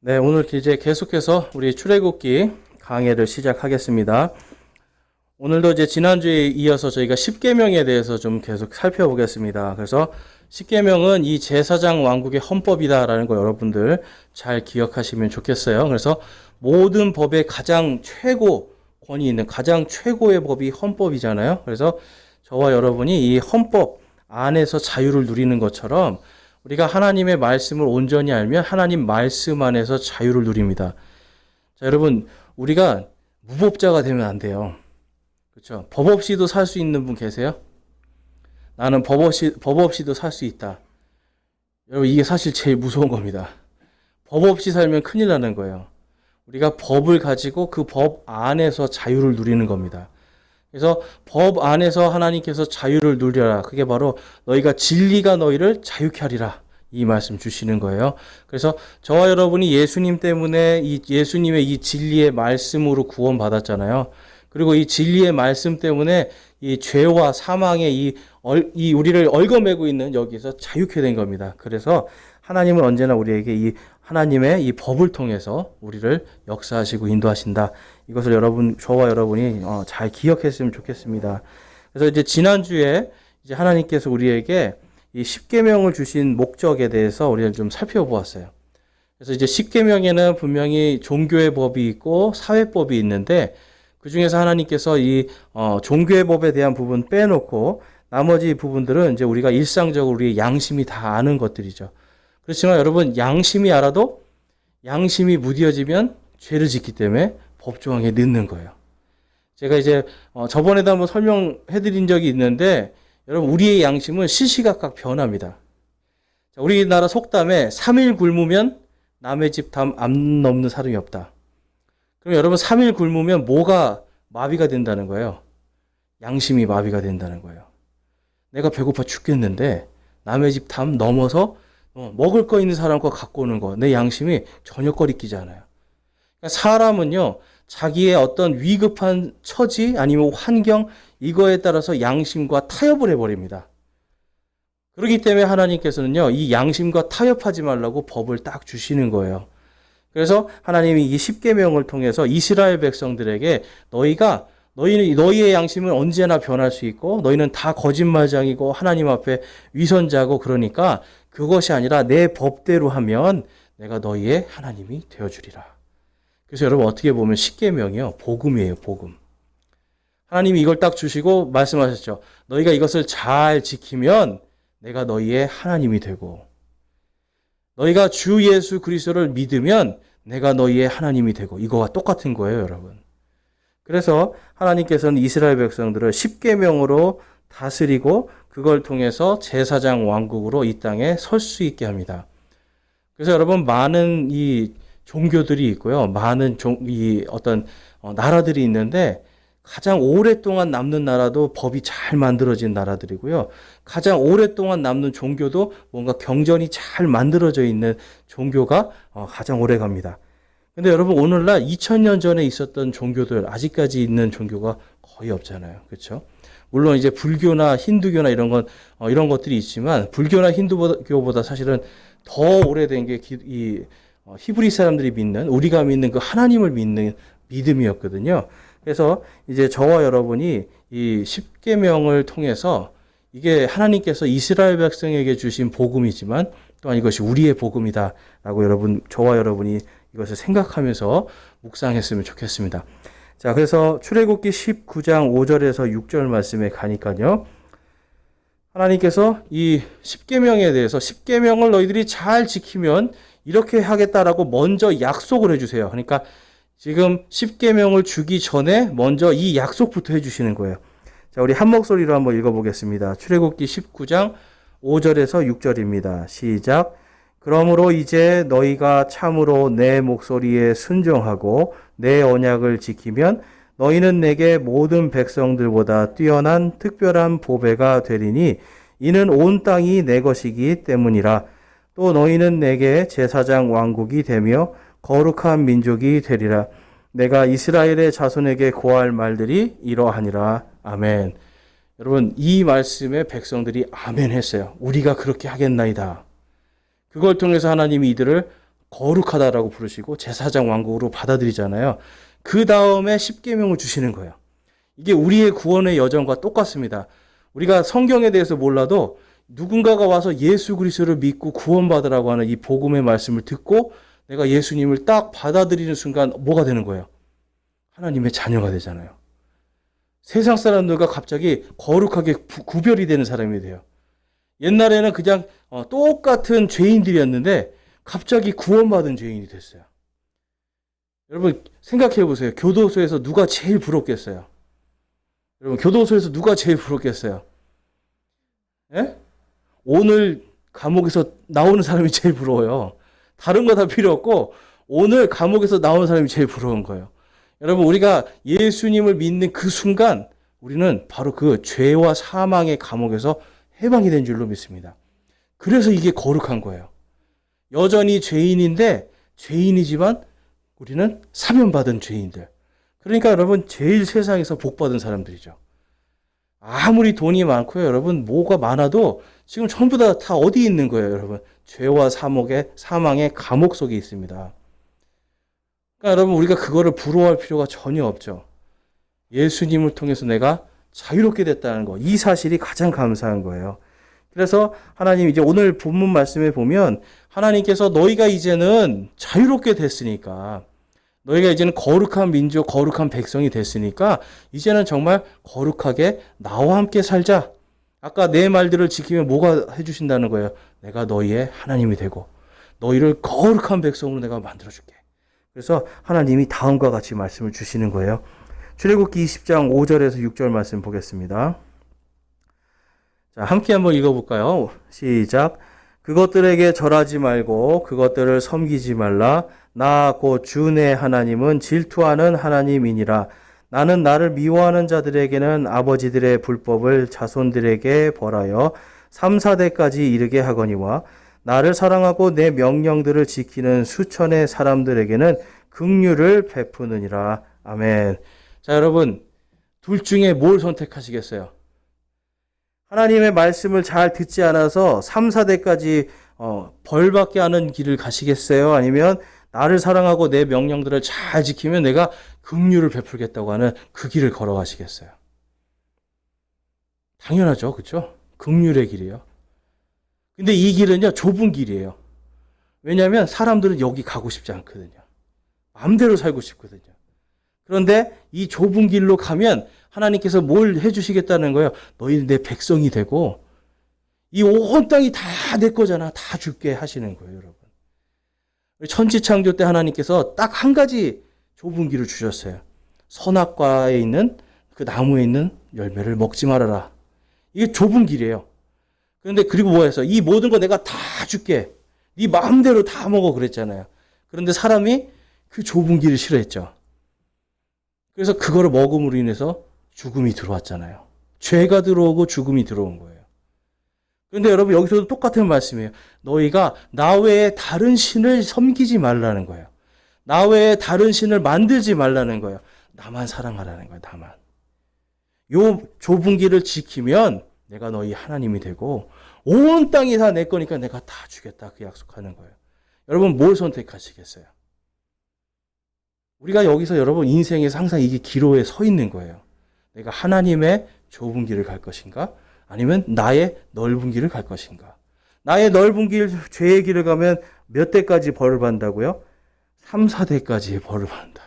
네, 오늘 이제 계속해서 우리 출애굽기 강해를 시작하겠습니다. 오늘도 이제 지난주에 이어서 저희가 십계명에 대해서 좀 계속 살펴보겠습니다. 그래서 십계명은 이 제사장 왕국의 헌법이다라는 거 여러분들 잘 기억하시면 좋겠어요. 그래서 모든 법의 가장 최고 권위 있는 가장 최고의 법이 헌법이잖아요. 그래서 저와 여러분이 이 헌법 안에서 자유를 누리는 것처럼 우리가 하나님의 말씀을 온전히 알면 하나님 말씀 안에서 자유를 누립니다. 자, 여러분, 우리가 무법자가 되면 안 돼요. 그렇죠? 법 없이도 살 수 있는 분 계세요? 나는 법 없이도 살 수 있다. 여러분, 이게 사실 제일 무서운 겁니다. 법 없이 살면 큰일 나는 거예요. 우리가 법을 가지고 그 법 안에서 자유를 누리는 겁니다. 그래서 법 안에서 하나님께서 자유를 누려라. 그게 바로 너희가 진리가 너희를 자유케 하리라. 이 말씀 주시는 거예요. 그래서 저와 여러분이 예수님 때문에 예수님의 이 진리의 말씀으로 구원받았잖아요. 그리고 이 진리의 말씀 때문에 이 죄와 사망의 이 우리를 얽어매고 있는 여기서 자유케 된 겁니다. 그래서 하나님은 언제나 우리에게 이 하나님의 이 법을 통해서 우리를 역사하시고 인도하신다. 이것을 저와 여러분이 잘 기억했으면 좋겠습니다. 그래서 이제 지난주에 이제 하나님께서 우리에게 이 십계명을 주신 목적에 대해서 우리는 좀 살펴보았어요. 그래서 이제 십계명에는 분명히 종교의 법이 있고 사회법이 있는데 그 중에서 하나님께서 이 종교의 법에 대한 부분 빼놓고 나머지 부분들은 이제 우리가 일상적으로 우리의 양심이 다 아는 것들이죠. 그렇지만 여러분, 양심이 알아도 양심이 무뎌지면 죄를 짓기 때문에 법조항에 넣는 거예요. 제가 이제 저번에도 한번 설명해 드린 적이 있는데 여러분, 우리의 양심은 시시각각 변합니다. 자, 우리나라 속담에 3일 굶으면 남의 집 담 안 넘는 사람이 없다. 그럼 여러분, 3일 굶으면 뭐가 마비가 된다는 거예요? 양심이 마비가 된다는 거예요. 내가 배고파 죽겠는데 남의 집 담 넘어서 먹을 거 있는 사람과 갖고 오는 거, 내 양심이 전혀 꺼리끼지 않아요. 그러니까 사람은요, 자기의 어떤 위급한 처지 아니면 환경, 이거에 따라서 양심과 타협을 해버립니다. 그렇기 때문에 하나님께서는요, 이 양심과 타협하지 말라고 법을 딱 주시는 거예요. 그래서 하나님이 이 십계명을 통해서 이스라엘 백성들에게 너희의 양심은 언제나 변할 수 있고 너희는 다 거짓말장이고 하나님 앞에 위선자고, 그러니까 그것이 아니라 내 법대로 하면 내가 너희의 하나님이 되어주리라. 그래서 여러분, 어떻게 보면 십계명이요, 복음이에요, 복음. 하나님이 이걸 딱 주시고 말씀하셨죠. 너희가 이것을 잘 지키면 내가 너희의 하나님이 되고, 너희가 주 예수 그리스도를 믿으면 내가 너희의 하나님이 되고, 이거와 똑같은 거예요, 여러분. 그래서 하나님께서는 이스라엘 백성들을 십계명으로 다스리고 그걸 통해서 제사장 왕국으로 이 땅에 설 수 있게 합니다. 그래서 여러분, 많은 이 종교들이 있고요, 많은 어떤 나라들이 있는데 가장 오랫동안 남는 나라도 법이 잘 만들어진 나라들이고요, 가장 오랫동안 남는 종교도 뭔가 경전이 잘 만들어져 있는 종교가 가장 오래 갑니다. 근데 여러분, 오늘날 2000년 전에 있었던 종교들, 아직까지 있는 종교가 거의 없잖아요. 그렇죠? 물론 이제 불교나 힌두교나 이런 것들이 있지만, 불교나 힌두교보다 사실은 더 오래된 게 히브리 사람들이 믿는, 우리가 믿는 그 하나님을 믿는 믿음이었거든요. 그래서 이제 저와 여러분이 이 십계명을 통해서, 이게 하나님께서 이스라엘 백성에게 주신 복음이지만 또한 이것이 우리의 복음이다라고 저와 여러분이 이것을 생각하면서 묵상했으면 좋겠습니다. 자, 그래서 출애굽기 19장 5절에서 6절 말씀에 가니까요, 하나님께서 이 십계명에 대해서, 십계명을 너희들이 잘 지키면 이렇게 하겠다라고 먼저 약속을 해주세요. 그러니까 지금 십계명을 주기 전에 먼저 이 약속부터 해주시는 거예요. 자, 우리 한 목소리로 한번 읽어보겠습니다. 출애굽기 19장 5절에서 6절입니다. 시작. 그러므로 이제 너희가 참으로 내 목소리에 순종하고 내 언약을 지키면 너희는 내게 모든 백성들보다 뛰어난 특별한 보배가 되리니 이는 온 땅이 내 것이기 때문이라. 또 너희는 내게 제사장 왕국이 되며 거룩한 민족이 되리라. 내가 이스라엘의 자손에게 고할 말들이 이러하니라. 아멘. 여러분, 이 말씀에 백성들이 아멘 했어요. 우리가 그렇게 하겠나이다. 그걸 통해서 하나님이 이들을 거룩하다라고 부르시고 제사장 왕국으로 받아들이잖아요. 그 다음에 십계명을 주시는 거예요. 이게 우리의 구원의 여정과 똑같습니다. 우리가 성경에 대해서 몰라도 누군가가 와서 예수 그리스도를 믿고 구원받으라고 하는 이 복음의 말씀을 듣고 내가 예수님을 딱 받아들이는 순간 뭐가 되는 거예요? 하나님의 자녀가 되잖아요. 세상 사람들과 갑자기 거룩하게 구별이 되는 사람이 돼요. 옛날에는 그냥 똑같은 죄인들이었는데 갑자기 구원받은 죄인이 됐어요. 여러분 생각해 보세요. 교도소에서 누가 제일 부럽겠어요? 여러분 교도소에서 누가 제일 부럽겠어요? 예? 오늘 감옥에서 나오는 사람이 제일 부러워요. 다른 거 다 필요 없고 오늘 감옥에서 나오는 사람이 제일 부러운 거예요. 여러분 우리가 예수님을 믿는 그 순간 우리는 바로 그 죄와 사망의 감옥에서 해방이 된 줄로 믿습니다. 그래서 이게 거룩한 거예요. 여전히 죄인인데 죄인이지만 우리는 사면받은 죄인들. 그러니까 여러분 제일 세상에서 복받은 사람들이죠. 아무리 돈이 많고요. 여러분 뭐가 많아도 지금 전부 다 어디 있는 거예요. 여러분 죄와 사망의 감옥 속에 있습니다. 그러니까 여러분 우리가 그거를 부러워할 필요가 전혀 없죠. 예수님을 통해서 내가 자유롭게 됐다는 거. 이 사실이 가장 감사한 거예요. 그래서 하나님 이제 오늘 본문 말씀에 보면 하나님께서 너희가 이제는 자유롭게 됐으니까 너희가 이제는 거룩한 민족, 거룩한 백성이 됐으니까 이제는 정말 거룩하게 나와 함께 살자. 아까 내 말들을 지키면 뭐가 해주신다는 거예요? 내가 너희의 하나님이 되고 너희를 거룩한 백성으로 내가 만들어줄게. 그래서 하나님이 다음과 같이 말씀을 주시는 거예요. 출애굽기 20장 5절에서 6절 말씀 보겠습니다. 자, 함께 한번 읽어볼까요? 시작. 그것들에게 절하지 말고 그것들을 섬기지 말라. 나 곧 주 내 하나님은 질투하는 하나님이니라. 나는 나를 미워하는 자들에게는 아버지들의 불법을 자손들에게 벌하여 3, 4대까지 이르게 하거니와 나를 사랑하고 내 명령들을 지키는 수천의 사람들에게는 긍휼을 베푸느니라. 아멘. 자, 여러분 둘 중에 뭘 선택하시겠어요? 하나님의 말씀을 잘 듣지 않아서 3, 4대까지 벌받게 하는 길을 가시겠어요? 아니면 나를 사랑하고 내 명령들을 잘 지키면 내가 긍휼을 베풀겠다고 하는 그 길을 걸어가시겠어요? 당연하죠. 그렇죠? 긍휼의 길이에요. 근데 이 길은요 좁은 길이에요. 왜냐하면 사람들은 여기 가고 싶지 않거든요. 마음대로 살고 싶거든요. 그런데 이 좁은 길로 가면 하나님께서 뭘 해주시겠다는 거예요? 너희는 내 백성이 되고 이 온 땅이 다 내 거잖아. 다 줄게 하시는 거예요. 여러분. 천지창조 때 하나님께서 딱 한 가지 좁은 길을 주셨어요. 선악과에 있는 그 나무에 있는 열매를 먹지 말아라. 이게 좁은 길이에요. 그런데 그리고 뭐해서 이 모든 거 내가 다 줄게. 네 마음대로 다 먹어 그랬잖아요. 그런데 사람이 그 좁은 길을 싫어했죠. 그래서 그거를 먹음으로 인해서 죽음이 들어왔잖아요. 죄가 들어오고 죽음이 들어온 거예요. 그런데 여러분 여기서도 똑같은 말씀이에요. 너희가 나 외에 다른 신을 섬기지 말라는 거예요. 나 외에 다른 신을 만들지 말라는 거예요. 나만 사랑하라는 거예요. 나만. 요 좁은 길을 지키면 내가 너희 하나님이 되고 온 땅이 다 내 거니까 내가 다 주겠다 그 약속하는 거예요. 여러분 뭘 선택하시겠어요? 우리가 여기서 여러분 인생에서 항상 이게 기로에 서 있는 거예요. 내가 하나님의 좁은 길을 갈 것인가? 아니면 나의 넓은 길을 갈 것인가? 나의 넓은 길, 죄의 길을 가면 몇 대까지 벌을 받는다고요? 3, 4대까지 벌을 받는다.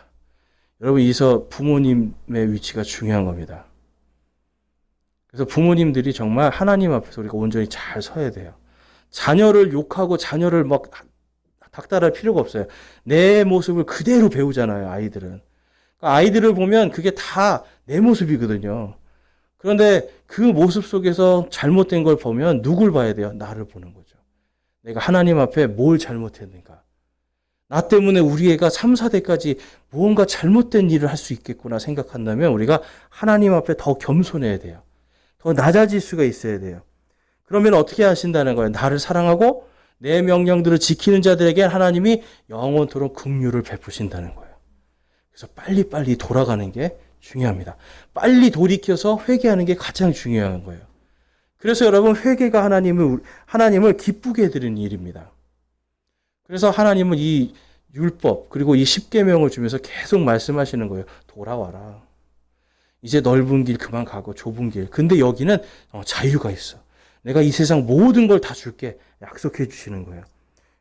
여러분 여기서 부모님의 위치가 중요한 겁니다. 그래서 부모님들이 정말 하나님 앞에서 우리가 온전히 잘 서야 돼요. 자녀를 욕하고 자녀를 막 닥달할 필요가 없어요. 내 모습을 그대로 배우잖아요, 아이들은. 그러니까 아이들을 보면 그게 다 내 모습이거든요. 그런데 그 모습 속에서 잘못된 걸 보면 누굴 봐야 돼요? 나를 보는 거죠. 내가 하나님 앞에 뭘 잘못했는가? 나 때문에 우리 애가 3, 4대까지 무언가 잘못된 일을 할 수 있겠구나 생각한다면 우리가 하나님 앞에 더 겸손해야 돼요. 더 낮아질 수가 있어야 돼요. 그러면 어떻게 하신다는 거예요? 나를 사랑하고 내 명령들을 지키는 자들에게 하나님이 영원토록 긍휼을 베푸신다는 거예요. 그래서 빨리빨리 돌아가는 게 중요합니다. 빨리 돌이켜서 회개하는 게 가장 중요한 거예요. 그래서 여러분 회개가 하나님을 기쁘게 해드리는 일입니다. 그래서 하나님은 이 율법 그리고 이 십계명을 주면서 계속 말씀하시는 거예요. 돌아와라. 이제 넓은 길 그만 가고 좁은 길. 근데 여기는 자유가 있어. 내가 이 세상 모든 걸 다 줄게. 약속해 주시는 거예요.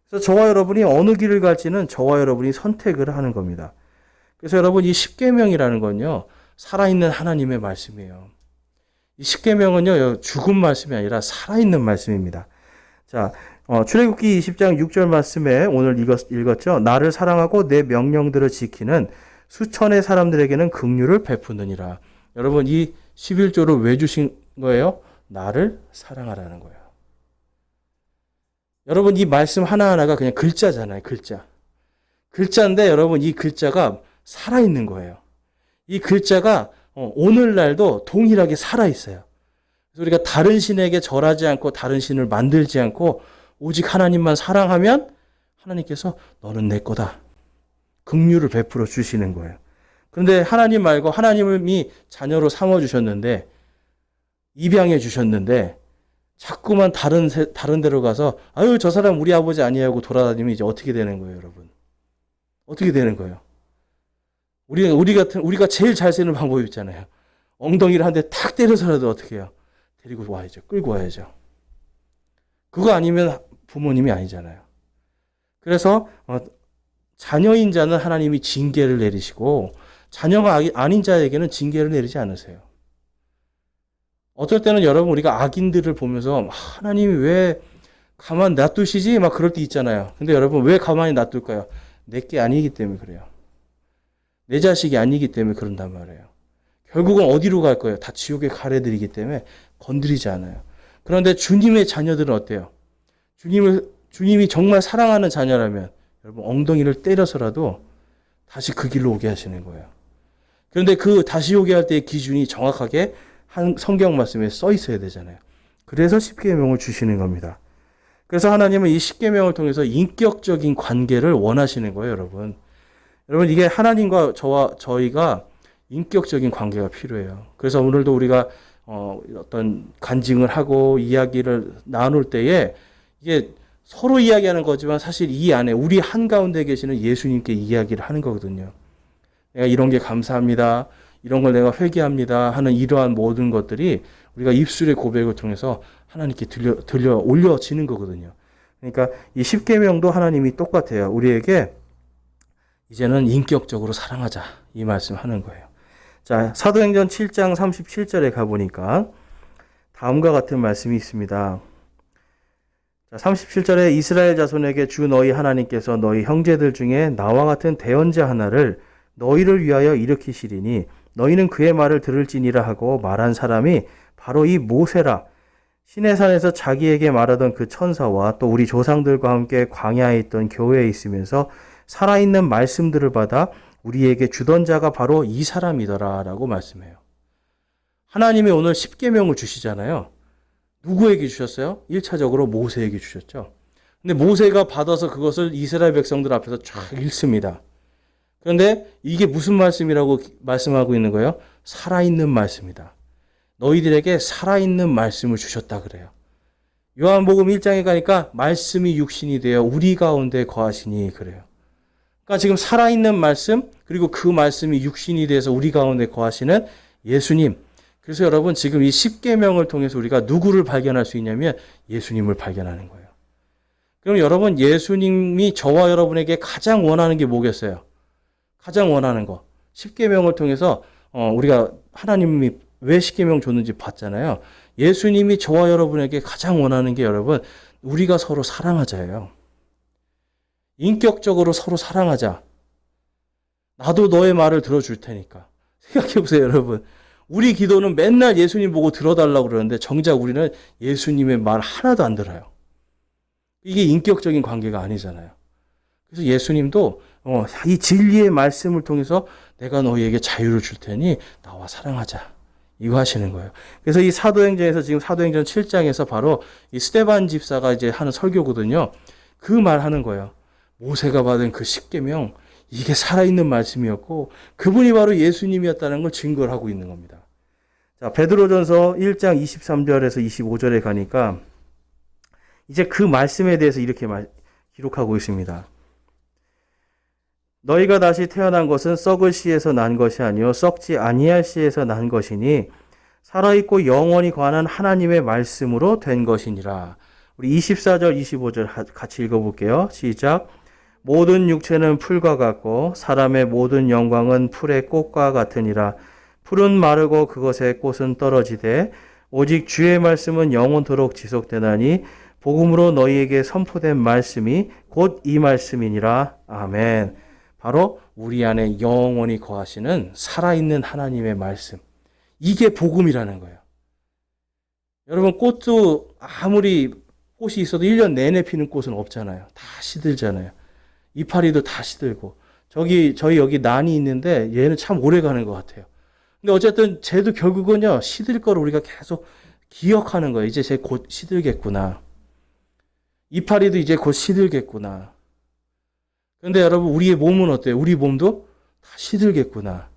그래서 저와 여러분이 어느 길을 갈지는 저와 여러분이 선택을 하는 겁니다. 그래서 여러분 이 십계명이라는 건요. 살아있는 하나님의 말씀이에요. 이 십계명은요. 죽은 말씀이 아니라 살아있는 말씀입니다. 자, 출애굽기 20장 6절 말씀에 오늘 읽었죠. 나를 사랑하고 내 명령들을 지키는 수천의 사람들에게는 긍휼을 베푸느니라. 여러분 이 11조를 왜 주신 거예요? 나를 사랑하라는 거예요. 여러분 이 말씀 하나하나가 그냥 글자잖아요. 글자인데 여러분 이 글자가 살아있는 거예요. 이 글자가 오늘날도 동일하게 살아있어요. 그래서 우리가 다른 신에게 절하지 않고 다른 신을 만들지 않고 오직 하나님만 사랑하면 하나님께서 너는 내 거다. 긍휼을 베풀어 주시는 거예요. 그런데 하나님 말고 하나님이 자녀로 삼아주셨는데 입양해 주셨는데 자꾸만 다른 데로 가서 아유 저 사람 우리 아버지 아니야 하고 돌아다니면 이제 어떻게 되는 거예요, 여러분? 어떻게 되는 거예요? 우리가 제일 잘 쓰는 방법이 있잖아요. 엉덩이를 한 대 탁 때려서라도 어떻게 해요? 데리고 와야죠. 끌고 와야죠. 그거 아니면 부모님이 아니잖아요. 그래서 자녀인 자는 하나님이 징계를 내리시고 자녀가 아닌 자에게는 징계를 내리지 않으세요. 어떨 때는 여러분 우리가 악인들을 보면서 하나님이 왜 가만 놔두시지? 막 그럴 때 있잖아요. 근데 여러분 왜 가만히 놔둘까요? 내게 아니기 때문에 그래요. 내 자식이 아니기 때문에 그런단 말이에요. 결국은 어디로 갈 거예요? 다 지옥에 가래들이기 때문에 건드리지 않아요. 그런데 주님의 자녀들은 어때요? 주님이 정말 사랑하는 자녀라면 여러분 엉덩이를 때려서라도 다시 그 길로 오게 하시는 거예요. 그런데 그 다시 오게 할 때의 기준이 정확하게 한 성경 말씀에 써 있어야 되잖아요. 그래서 십계명을 주시는 겁니다. 그래서 하나님은 이 십계명을 통해서 인격적인 관계를 원하시는 거예요, 여러분. 여러분 이게 하나님과 저희가 인격적인 관계가 필요해요. 그래서 오늘도 우리가 어떤 간증을 하고 이야기를 나눌 때에 이게 서로 이야기하는 거지만 사실 이 안에 우리 한가운데 계시는 예수님께 이야기를 하는 거거든요. 내가 이런 게 감사합니다. 이런 걸 내가 회개합니다. 하는 이러한 모든 것들이 우리가 입술의 고백을 통해서 하나님께 들려 올려지는 거거든요. 그러니까 이 십계명도 하나님이 똑같아요. 우리에게 이제는 인격적으로 사랑하자 이 말씀하는 거예요. 자, 사도행전 7장 37절에 가보니까 다음과 같은 말씀이 있습니다. 자, 37절에 이스라엘 자손에게 주 너희 하나님께서 너희 형제들 중에 나와 같은 대언자 하나를 너희를 위하여 일으키시리니 너희는 그의 말을 들을지니라 하고 말한 사람이 바로 이 모세라. 시내산에서 자기에게 말하던 그 천사와 또 우리 조상들과 함께 광야에 있던 교회에 있으면서 살아있는 말씀들을 받아 우리에게 주던 자가 바로 이 사람이더라 라고 말씀해요. 하나님이 오늘 십계명을 주시잖아요. 누구에게 주셨어요? 1차적으로 모세에게 주셨죠. 근데 모세가 받아서 그것을 이스라엘 백성들 앞에서 쫙 읽습니다. 그런데 이게 무슨 말씀이라고 말씀하고 있는 거예요? 살아있는 말씀이다. 너희들에게 살아있는 말씀을 주셨다 그래요. 요한복음 1장에 가니까 말씀이 육신이 되어 우리 가운데 거하시니 그래요. 그러니까 지금 살아있는 말씀 그리고 그 말씀이 육신이 돼서 우리 가운데 거하시는 예수님. 그래서 여러분 지금 이 십계명을 통해서 우리가 누구를 발견할 수 있냐면 예수님을 발견하는 거예요. 그럼 여러분 예수님이 저와 여러분에게 가장 원하는 게 뭐겠어요? 가장 원하는 거. 십계명을 통해서 우리가 하나님이 왜 십계명 줬는지 봤잖아요. 예수님이 저와 여러분에게 가장 원하는 게 여러분 우리가 서로 사랑하자예요. 인격적으로 서로 사랑하자. 나도 너의 말을 들어줄 테니까. 생각해보세요, 여러분. 우리 기도는 맨날 예수님 보고 들어달라고 그러는데 정작 우리는 예수님의 말 하나도 안 들어요. 이게 인격적인 관계가 아니잖아요. 그래서 예수님도 이 진리의 말씀을 통해서 내가 너희에게 자유를 줄 테니 나와 사랑하자. 이거 하시는 거예요. 그래서 이 사도행전에서 지금 사도행전 7장에서 바로 이 스데반 집사가 이제 하는 설교거든요. 그 말 하는 거예요. 모세가 받은 그 십계명 이게 살아있는 말씀이었고 그분이 바로 예수님이었다는 걸 증거를 하고 있는 겁니다. 자, 베드로전서 1장 23절에서 25절에 가니까 이제 그 말씀에 대해서 이렇게 기록하고 있습니다. 너희가 다시 태어난 것은 썩을 씨에서 난 것이 아니요 썩지 아니할 씨에서 난 것이니 살아있고 영원히 관한 하나님의 말씀으로 된 것이니라. 우리 24절 25절 같이 읽어볼게요. 시작. 모든 육체는 풀과 같고 사람의 모든 영광은 풀의 꽃과 같으니라. 풀은 마르고 그것의 꽃은 떨어지되 오직 주의 말씀은 영원토록 지속되나니 복음으로 너희에게 선포된 말씀이 곧 이 말씀이니라. 아멘. 바로 우리 안에 영원히 거하시는 살아있는 하나님의 말씀. 이게 복음이라는 거예요. 여러분, 꽃도 아무리 꽃이 있어도 1년 내내 피는 꽃은 없잖아요. 다 시들잖아요. 이파리도 다 시들고. 저희 여기 난이 있는데 얘는 참 오래 가는 것 같아요. 근데 어쨌든 쟤도 결국은요, 시들 거를 우리가 계속 기억하는 거예요. 이제 쟤 곧 시들겠구나. 이파리도 이제 곧 시들겠구나. 그런데 여러분, 우리의 몸은 어때요? 우리 몸도 다 시들겠구나.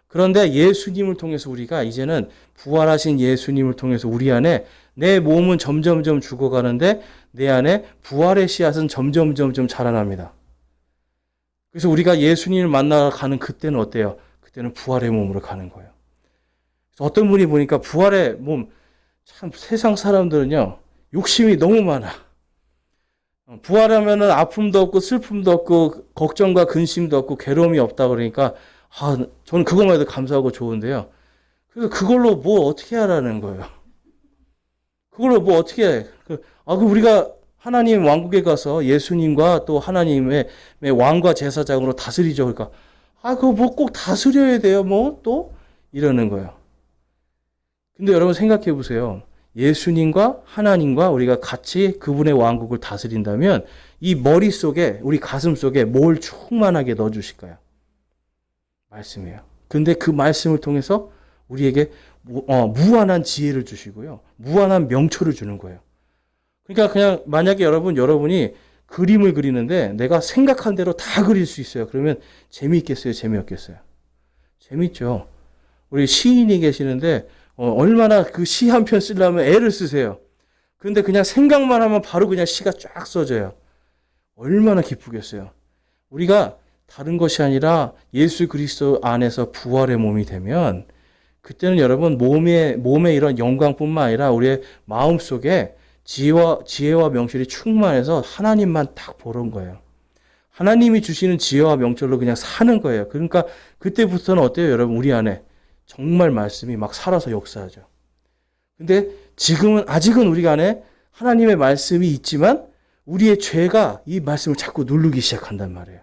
그런데 예수님을 통해서 우리가 이제는 부활하신 예수님을 통해서 우리 안에 내 몸은 점점점 죽어가는데 내 안에 부활의 씨앗은 점점점 자라납니다. 그래서 우리가 예수님을 만나러 가는 그때는 어때요? 그때는 부활의 몸으로 가는 거예요. 그래서 어떤 분이 보니까 부활의 몸, 참 세상 사람들은요, 욕심이 너무 많아. 부활하면은 아픔도 없고 슬픔도 없고 걱정과 근심도 없고 괴로움이 없다 그러니까 저는 그것만 해도 감사하고 좋은데요. 그래서 그걸로 뭐 어떻게 하라는 거예요. 그걸로 뭐 어떻게 해. 우리가 하나님 왕국에 가서 예수님과 또 하나님의 왕과 제사장으로 다스리죠. 그러니까 그거 뭐 꼭 다스려야 돼요. 뭐 또 이러는 거예요. 근데 여러분 생각해 보세요. 예수님과 하나님과 우리가 같이 그분의 왕국을 다스린다면 이 머릿속에 우리 가슴 속에 뭘 충만하게 넣어 주실까요? 말씀이에요. 근데 그 말씀을 통해서 우리에게 무한한 지혜를 주시고요. 무한한 명초를 주는 거예요. 그러니까 그냥 만약에 여러분이 그림을 그리는데 내가 생각한 대로 다 그릴 수 있어요. 그러면 재미있겠어요? 재미없겠어요? 재밌죠. 우리 시인이 계시는데 얼마나 그 시 한 편 쓰려면 애를 쓰세요. 근데 그냥 생각만 하면 바로 그냥 시가 쫙 써져요. 얼마나 기쁘겠어요. 우리가 다른 것이 아니라 예수 그리스도 안에서 부활의 몸이 되면 그때는 여러분 몸에 이런 영광뿐만 아니라 우리의 마음속에 지혜와 명철이 충만해서 하나님만 딱 보는 거예요. 하나님이 주시는 지혜와 명철로 그냥 사는 거예요. 그러니까 그때부터는 어때요, 여러분? 우리 안에 정말 말씀이 막 살아서 역사하죠. 근데 아직은 우리 안에 하나님의 말씀이 있지만 우리의 죄가 이 말씀을 자꾸 누르기 시작한단 말이에요.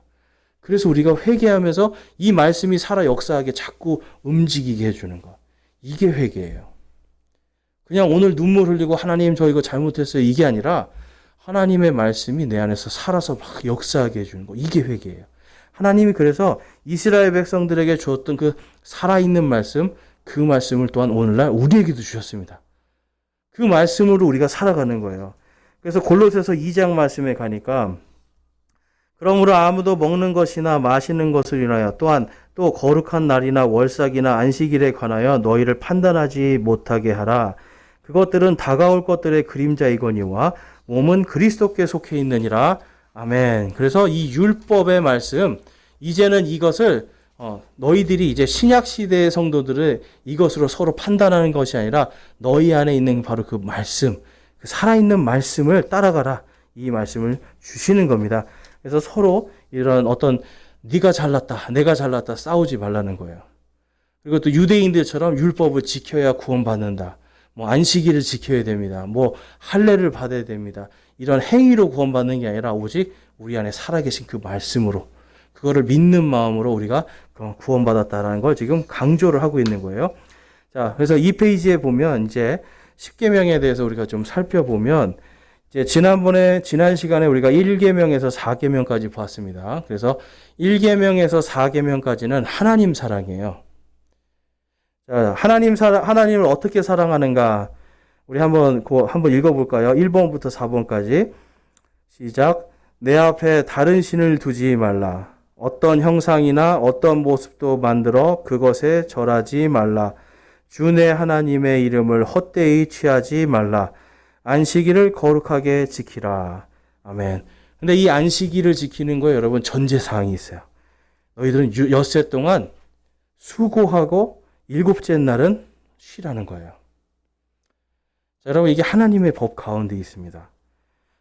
그래서 우리가 회개하면서 이 말씀이 살아 역사하게 자꾸 움직이게 해주는 것. 이게 회개예요. 그냥 오늘 눈물 흘리고 하나님 저 이거 잘못했어요. 이게 아니라 하나님의 말씀이 내 안에서 살아서 막 역사하게 해주는 거. 이게 회개예요. 하나님이 그래서 이스라엘 백성들에게 주었던 그 살아있는 말씀, 그 말씀을 또한 오늘날 우리에게도 주셨습니다. 그 말씀으로 우리가 살아가는 거예요. 그래서 골로새서 2장 말씀에 가니까 그러므로 아무도 먹는 것이나 마시는 것을 인하여 또한 또 거룩한 날이나 월삭이나 안식일에 관하여 너희를 판단하지 못하게 하라. 그것들은 다가올 것들의 그림자이거니와 몸은 그리스도께 속해 있느니라. 아멘. 그래서 이 율법의 말씀, 이제는 이것을 너희들이 이제 신약 시대의 성도들을 이것으로 서로 판단하는 것이 아니라 너희 안에 있는 바로 그 말씀, 그 살아있는 말씀을 따라가라. 이 말씀을 주시는 겁니다. 그래서 서로 이런 어떤 네가 잘났다, 내가 잘났다 싸우지 말라는 거예요. 그리고 또 유대인들처럼 율법을 지켜야 구원받는다. 뭐 안식일을 지켜야 됩니다. 뭐 할례를 받아야 됩니다. 이런 행위로 구원받는 게 아니라 오직 우리 안에 살아계신 그 말씀으로 그거를 믿는 마음으로 우리가 구원받았다라는 걸 지금 강조를 하고 있는 거예요. 자, 그래서 이 페이지에 보면 이제 십계명에 대해서 우리가 좀 살펴보면 이제 지난 시간에 우리가 1계명에서 4계명까지 보았습니다. 그래서 1계명에서 4계명까지는 하나님 사랑이에요. 자, 하나님을 어떻게 사랑하는가? 우리 한번 읽어볼까요? 1번부터 4번까지. 시작. 내 앞에 다른 신을 두지 말라. 어떤 형상이나 어떤 모습도 만들어 그것에 절하지 말라. 주 내 하나님의 이름을 헛되이 취하지 말라. 안식일을 거룩하게 지키라. 아멘. 근데 이 안식일을 지키는 거에 여러분 전제사항이 있어요. 너희들은 엿새 동안 수고하고 일곱째 날은 쉬라는 거예요. 자, 여러분 이게 하나님의 법 가운데 있습니다.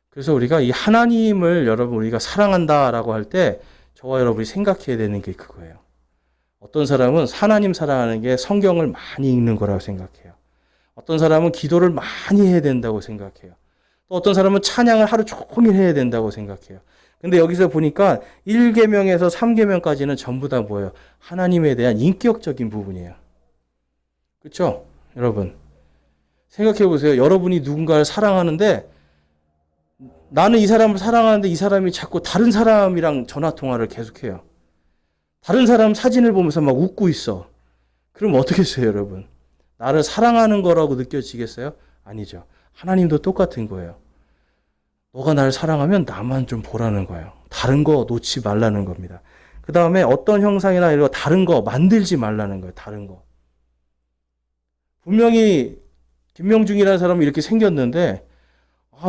그래서 우리가 이 하나님을 여러분 우리가 사랑한다라고 할 때 저와 여러분이 생각해야 되는 게 그거예요. 어떤 사람은 하나님 사랑하는 게 성경을 많이 읽는 거라고 생각해요. 어떤 사람은 기도를 많이 해야 된다고 생각해요. 또 어떤 사람은 찬양을 하루 종일 해야 된다고 생각해요. 근데 여기서 보니까 1계명에서 3계명까지는 전부 다 뭐예요? 하나님에 대한 인격적인 부분이에요. 그렇죠? 여러분 생각해 보세요. 여러분이 누군가를 사랑하는데 나는 이 사람을 사랑하는데 이 사람이 자꾸 다른 사람이랑 전화 통화를 계속해요. 다른 사람 사진을 보면서 막 웃고 있어. 그럼 어떻게 했어요, 여러분? 나를 사랑하는 거라고 느껴지겠어요? 아니죠. 하나님도 똑같은 거예요. 너가 나를 사랑하면 나만 좀 보라는 거예요. 다른 거 놓지 말라는 겁니다. 그 다음에 어떤 형상이나 이런 거 다른 거 만들지 말라는 거예요. 다른 거. 분명히 김명중이라는 사람이 이렇게 생겼는데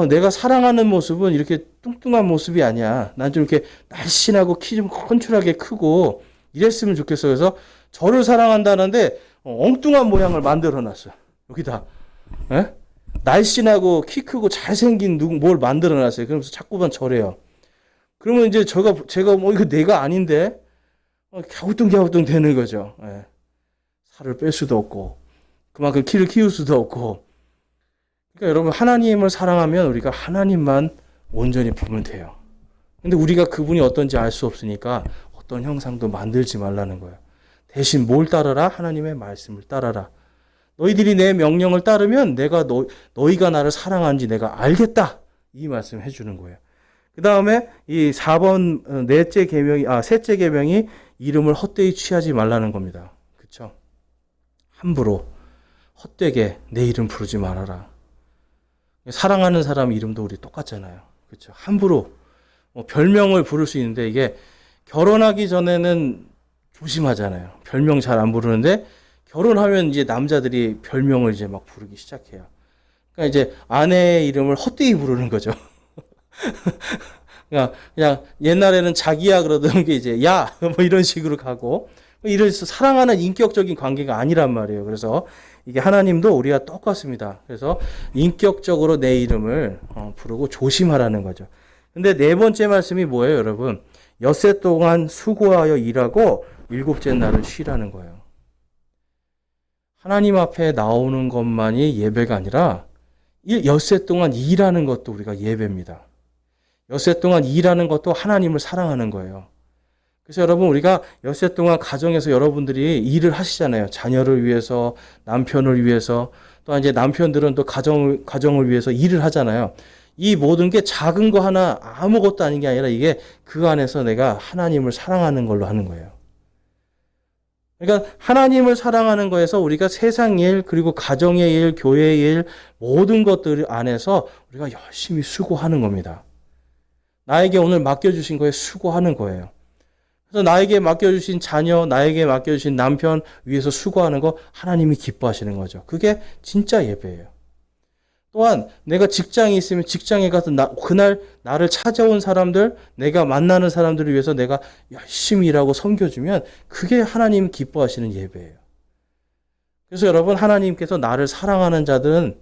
내가 사랑하는 모습은 이렇게 뚱뚱한 모습이 아니야. 난 좀 이렇게 날씬하고 키 좀 컨출하게 크고 이랬으면 좋겠어. 그래서 저를 사랑한다는데 엉뚱한 모양을 만들어 놨어요. 여기다. 에? 날씬하고 키 크고 잘생긴 뭘 만들어 놨어요. 그러면서 자꾸만 저래요. 그러면 이제 제가 이거 내가 아닌데 갸우뚱갸우뚱 되는 거죠. 예. 살을 뺄 수도 없고 그만큼 키를 키울 수도 없고. 그러니까 여러분 하나님을 사랑하면 우리가 하나님만 온전히 보면 돼요. 근데 우리가 그분이 어떤지 알 수 없으니까 어떤 형상도 만들지 말라는 거예요. 대신 뭘 따르라? 하나님의 말씀을 따르라. 너희들이 내 명령을 따르면 내가 너희가 나를 사랑하는지 내가 알겠다. 이 말씀 해주는 거예요. 그 다음에 이 4번 셋째 계명이 이름을 헛되이 취하지 말라는 겁니다. 그렇죠? 함부로 헛되게 내 이름 부르지 말아라. 사랑하는 사람 이름도 우리 똑같잖아요. 그렇죠? 함부로 별명을 부를 수 있는데 이게 결혼하기 전에는 조심하잖아요. 별명 잘 안 부르는데 결혼하면 이제 남자들이 별명을 이제 막 부르기 시작해요. 그러니까 이제 아내의 이름을 헛되이 부르는 거죠. 그냥 옛날에는 자기야 그러던 게 이제 야 뭐 이런 식으로 가고 이래서 사랑하는 인격적인 관계가 아니란 말이에요. 그래서 이게 하나님도 우리가 똑같습니다. 그래서 인격적으로 내 이름을 부르고 조심하라는 거죠. 근데 네 번째 말씀이 뭐예요, 여러분? 엿새 동안 수고하여 일하고 일곱째 날은 쉬라는 거예요. 하나님 앞에 나오는 것만이 예배가 아니라 엿새 동안 일하는 것도 우리가 예배입니다. 엿새 동안 일하는 것도 하나님을 사랑하는 거예요. 그래서 여러분 우리가 엿새 동안 가정에서 여러분들이 일을 하시잖아요. 자녀를 위해서, 남편을 위해서, 또 이제 남편들은 또 가정을 위해서 일을 하잖아요. 이 모든 게 작은 거 하나 아무것도 아닌 게 아니라 이게 그 안에서 내가 하나님을 사랑하는 걸로 하는 거예요. 그러니까 하나님을 사랑하는 거에서 우리가 세상 일, 그리고 가정의 일, 교회의 일, 모든 것들 안에서 우리가 열심히 수고하는 겁니다. 나에게 오늘 맡겨주신 거에 수고하는 거예요. 그래서 나에게 맡겨주신 자녀, 나에게 맡겨주신 남편 위해서 수고하는 거 하나님이 기뻐하시는 거죠. 그게 진짜 예배예요. 또한 내가 직장에 있으면 직장에 가서 그날 나를 찾아온 사람들, 내가 만나는 사람들을 위해서 내가 열심히 일하고 섬겨주면 그게 하나님 기뻐하시는 예배예요. 그래서 여러분 하나님께서 나를 사랑하는 자들은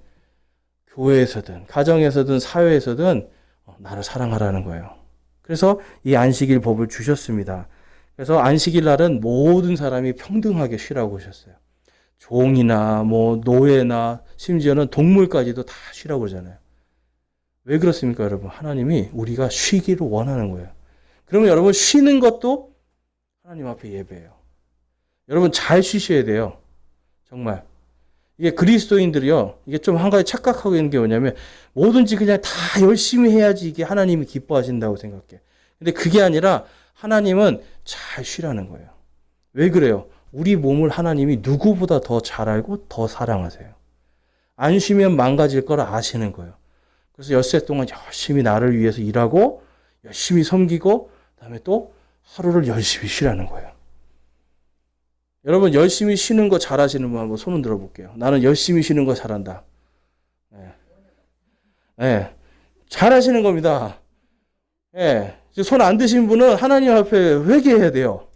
교회에서든 가정에서든 사회에서든 나를 사랑하라는 거예요. 그래서 이 안식일 법을 주셨습니다. 그래서 안식일 날은 모든 사람이 평등하게 쉬라고 하셨어요. 종이나 노예나 심지어는 동물까지도 다 쉬라고 그러잖아요. 왜 그렇습니까, 여러분? 하나님이 우리가 쉬기를 원하는 거예요. 그러면 여러분 쉬는 것도 하나님 앞에 예배예요. 여러분 잘 쉬셔야 돼요. 정말. 이게 그리스도인들이요. 이게 좀 한 가지 착각하고 있는 게 뭐냐면 뭐든지 그냥 다 열심히 해야지 이게 하나님이 기뻐하신다고 생각해. 근데 그게 아니라 하나님은 잘 쉬라는 거예요. 왜 그래요? 우리 몸을 하나님이 누구보다 더 잘 알고 더 사랑하세요. 안 쉬면 망가질 걸 아시는 거예요. 그래서 엿새 동안 열심히 나를 위해서 일하고 열심히 섬기고 그다음에 또 하루를 열심히 쉬라는 거예요. 여러분 열심히 쉬는 거 잘하시는 분 한번 손을 들어볼게요. 나는 열심히 쉬는 거 잘한다. 네. 잘하시는 겁니다. 예, 손 안 드신 분은 하나님 앞에 회개해야 돼요.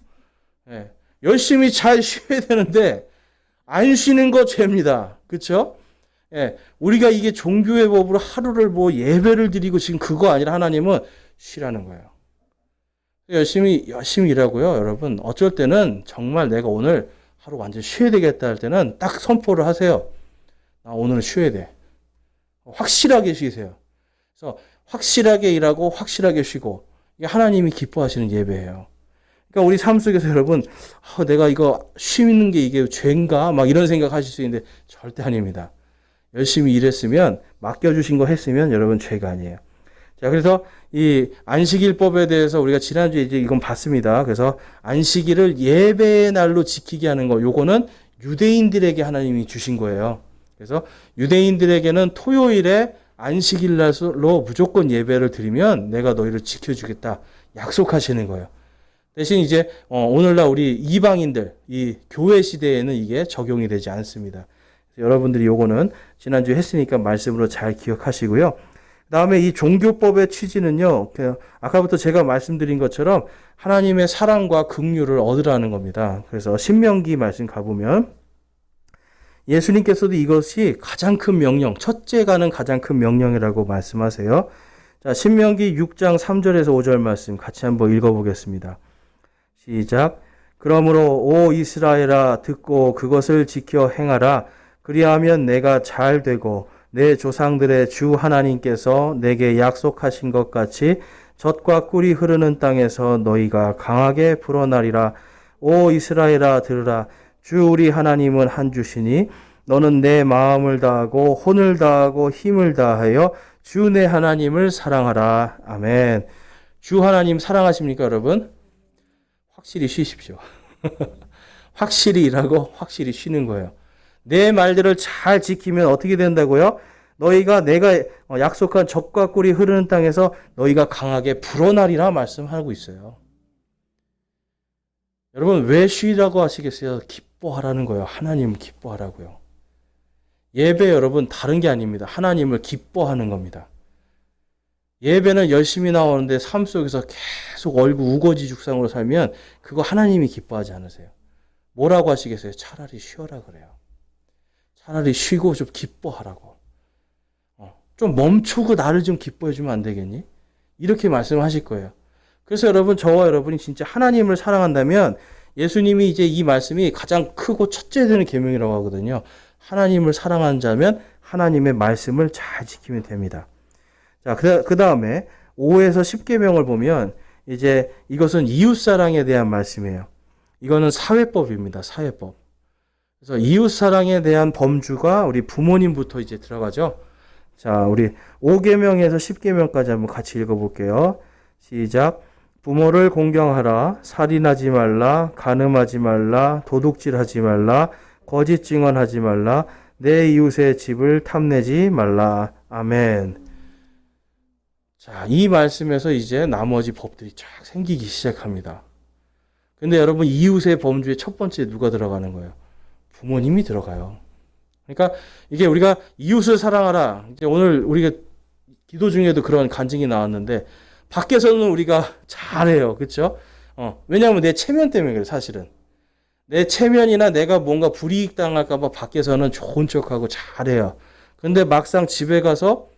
예, 열심히 잘 쉬어야 되는데 안 쉬는 거 죄입니다. 그렇죠? 예, 우리가 이게 종교의 법으로 하루를 뭐 예배를 드리고 지금 그거 아니라 하나님은 쉬라는 거예요. 열심히 일하고요, 여러분. 어쩔 때는 정말 내가 오늘 하루 완전 쉬어야 되겠다 할 때는 딱 선포를 하세요. 나 오늘은 쉬어야 돼. 확실하게 쉬세요. 그래서 확실하게 일하고 확실하게 쉬고 이게 하나님이 기뻐하시는 예배예요. 그러니까 우리 삶 속에서 여러분, 내가 이거 쉬는 게 이게 죄인가? 막 이런 생각 하실 수 있는데 절대 아닙니다. 열심히 일했으면, 맡겨주신 거 했으면 여러분 죄가 아니에요. 자, 그래서 이 안식일법에 대해서 우리가 지난주에 이제 이건 봤습니다. 그래서 안식일을 예배의 날로 지키게 하는 거, 요거는 유대인들에게 하나님이 주신 거예요. 그래서 유대인들에게는 토요일에 안식일 날로 무조건 예배를 드리면 내가 너희를 지켜주겠다 약속하시는 거예요. 대신 이제 오늘날 우리 이방인들, 이 교회 시대에는 이게 적용이 되지 않습니다. 여러분들이 요거는 지난주에 했으니까 말씀으로 잘 기억하시고요. 그 다음에 이 종교법의 취지는요, 아까부터 제가 말씀드린 것처럼 하나님의 사랑과 긍휼을 얻으라는 겁니다. 그래서 신명기 말씀 가보면 예수님께서도 이것이 가장 큰 명령, 첫째가는 가장 큰 명령이라고 말씀하세요. 자, 신명기 6장 3절에서 5절 말씀 같이 한번 읽어보겠습니다. 시작. 그러므로 오 이스라엘아 듣고 그것을 지켜 행하라. 그리하면 내가 잘 되고 내 조상들의 주 하나님께서 내게 약속하신 것 같이 젖과 꿀이 흐르는 땅에서 너희가 강하게 불어나리라. 오 이스라엘아 들으라. 주 우리 하나님은 한 주시니 너는 내 마음을 다하고 혼을 다하고 힘을 다하여 주 내 하나님을 사랑하라. 아멘. 주 하나님 사랑하십니까, 여러분? 확실히 쉬십시오. 확실히 일하고 확실히 쉬는 거예요. 내 말들을 잘 지키면 어떻게 된다고요? 너희가 내가 약속한 젖과 꿀이 흐르는 땅에서 너희가 강하게 불어나리라 말씀하고 있어요. 여러분 왜 쉬라고 하시겠어요? 기뻐하라는 거예요. 하나님을 기뻐하라고요. 예배 여러분 다른 게 아닙니다. 하나님을 기뻐하는 겁니다. 예배는 열심히 나오는데 삶 속에서 계속 얼굴 우거지 죽상으로 살면 그거 하나님이 기뻐하지 않으세요. 뭐라고 하시겠어요? 차라리 쉬어라 그래요. 차라리 쉬고 좀 기뻐하라고. 좀 멈추고 나를 좀 기뻐해 주면 안 되겠니? 이렇게 말씀하실 거예요. 그래서 여러분, 저와 여러분이 진짜 하나님을 사랑한다면 예수님이 이제 이 말씀이 가장 크고 첫째 되는 계명이라고 하거든요. 하나님을 사랑하는 자면 하나님의 말씀을 잘 지키면 됩니다. 자, 그 다음에 5에서 10계명을 보면 이제 이것은 이웃사랑에 대한 말씀이에요. 이거는 사회법입니다. 사회법. 그래서 이웃사랑에 대한 범주가 우리 부모님부터 이제 들어가죠. 자, 우리 5계명에서 10계명까지 한번 같이 읽어볼게요. 시작. 부모를 공경하라. 살인하지 말라. 간음하지 말라. 도둑질하지 말라. 거짓 증언하지 말라. 내 이웃의 집을 탐내지 말라. 아멘. 자, 이 말씀에서 이제 나머지 법들이 쫙 생기기 시작합니다. 근데 여러분, 이웃의 범주에 첫 번째 누가 들어가는 거예요? 부모님이 들어가요. 그러니까 이게 우리가 이웃을 사랑하라. 이제 오늘 우리가 기도 중에도 그런 간증이 나왔는데 밖에서는 우리가 잘해요. 그렇죠? 왜냐하면 내 체면 때문에 그래요, 사실은. 내 체면이나 내가 뭔가 불이익 당할까 봐 밖에서는 좋은 척하고 잘해요. 근데 막상 집에 가서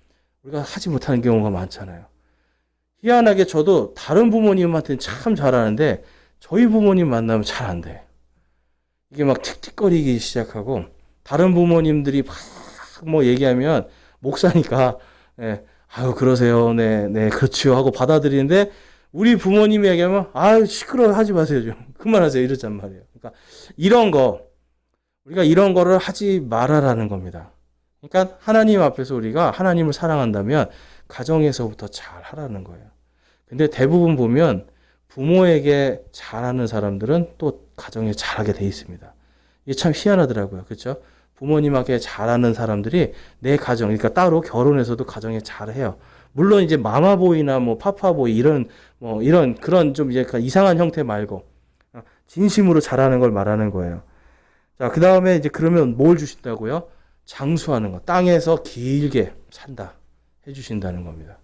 우리가 하지 못하는 경우가 많잖아요. 희한하게 저도 다른 부모님한테는 참 잘하는데 저희 부모님 만나면 잘 안 돼. 이게 막 틱틱거리기 시작하고 다른 부모님들이 막 뭐 얘기하면 목사니까 아유 그러세요. 네 그렇죠 하고 받아들이는데 우리 부모님이 얘기하면 아유 시끄러워 하지 마세요 좀 그만하세요 이러단 말이에요. 그러니까 우리가 이런 거를 하지 말아라는 겁니다. 그러니까 하나님 앞에서 우리가 하나님을 사랑한다면 가정에서부터 잘 하라는 거예요. 근데 대부분 보면 부모에게 잘하는 사람들은 또 가정에 잘하게 돼 있습니다. 이게 참 희한하더라고요. 그렇죠? 부모님에게 잘하는 사람들이 내 가정, 그러니까 따로 결혼해서도 가정에 잘해요. 물론 이제 마마보이나 뭐 파파보이 이런 그런 좀 이제 이상한 형태 말고 진심으로 잘하는 걸 말하는 거예요. 자, 그 다음에 이제 그러면 뭘 주신다고요? 장수하는 거. 땅에서 길게 산다. 해주신다는 겁니다.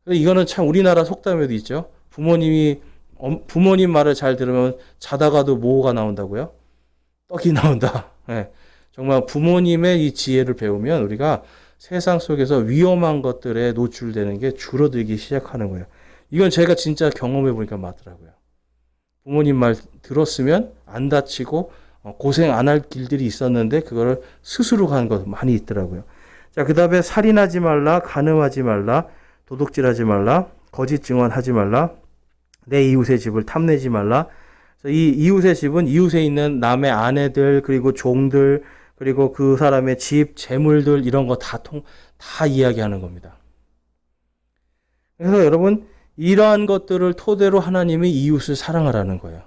이거는 참 우리나라 속담에도 있죠. 부모님 말을 잘 들으면 자다가도 뭐가 나온다고요? 떡이 나온다. 예. 정말 부모님의 이 지혜를 배우면 우리가 세상 속에서 위험한 것들에 노출되는 게 줄어들기 시작하는 거예요. 이건 제가 진짜 경험해 보니까 맞더라고요. 부모님 말 들었으면 안 다치고 고생 안 할 길들이 있었는데 그거를 스스로 가는 것 많이 있더라고요. 자, 그 다음에 살인하지 말라, 간음하지 말라, 도둑질하지 말라, 거짓 증언하지 말라, 내 이웃의 집을 탐내지 말라. 이 이웃의 집은 이웃에 있는 남의 아내들, 그리고 종들, 그리고 그 사람의 집, 재물들, 이런 거 다 이야기하는 겁니다. 그래서 여러분, 이러한 것들을 토대로 하나님이 이웃을 사랑하라는 거예요.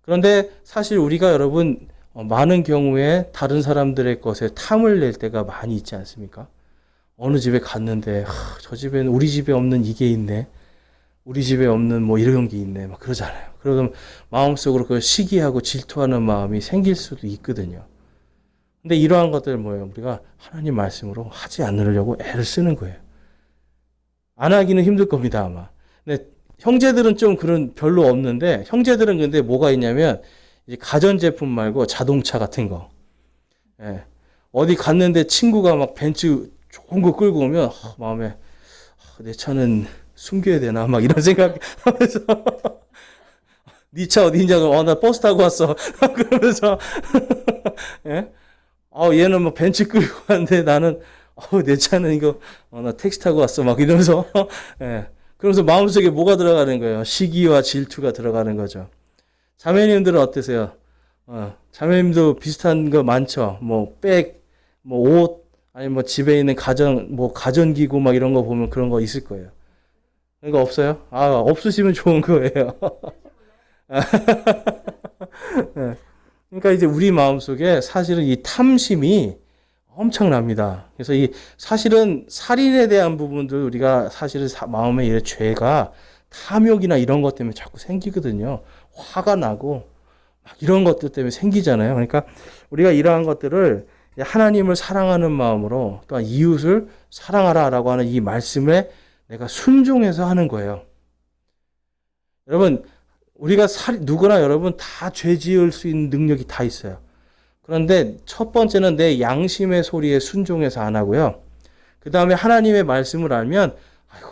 그런데 사실 우리가 여러분, 많은 경우에 다른 사람들의 것에 탐을 낼 때가 많이 있지 않습니까? 어느 집에 갔는데, 저 집에는 우리 집에 없는 이게 있네. 우리 집에 없는 뭐 이런 게 있네. 막 그러잖아요. 그러면 마음속으로 그 시기하고 질투하는 마음이 생길 수도 있거든요. 근데 이러한 것들 뭐예요? 우리가 하나님 말씀으로 하지 않으려고 애를 쓰는 거예요. 안 하기는 힘들 겁니다, 아마. 근데 형제들은 좀 그런 별로 없는데, 형제들은 근데 뭐가 있냐면, 이제 가전제품 말고 자동차 같은 거. 예. 어디 갔는데 친구가 막 벤츠 좋은 거 끌고 오면, 마음에, 내 차는 숨겨야 되나? 막 이런 생각 하면서, 네 차 어디 있냐고, 나 버스 타고 왔어. 그러면서, 예? 얘는 뭐 벤츠 끌고 왔는데 나는, 내 차는 이거, 나 택시 타고 왔어. 막 이러면서, 예. 그러면서 마음속에 뭐가 들어가는 거예요? 시기와 질투가 들어가는 거죠. 자매님들은 어떠세요? 자매님도 비슷한 거 많죠? 뭐, 백, 뭐, 옷, 아니 뭐 집에 있는 가전기구 막 이런 거 보면 그런 거 있을 거예요. 이거 없어요? 없으시면 좋은 거예요. 네. 그러니까 이제 우리 마음속에 사실은 이 탐심이 엄청납니다. 그래서 이 사실은 살인에 대한 부분들 우리가 사실은 마음에 이 죄가 탐욕이나 이런 것 때문에 자꾸 생기거든요. 화가 나고 막 이런 것들 때문에 생기잖아요. 그러니까 우리가 이러한 것들을 하나님을 사랑하는 마음으로 또한 이웃을 사랑하라라고 하는 이 말씀에 내가 순종해서 하는 거예요. 여러분, 우리가 누구나 여러분 다 죄 지을 수 있는 능력이 다 있어요. 그런데 첫 번째는 내 양심의 소리에 순종해서 안 하고요. 그 다음에 하나님의 말씀을 알면,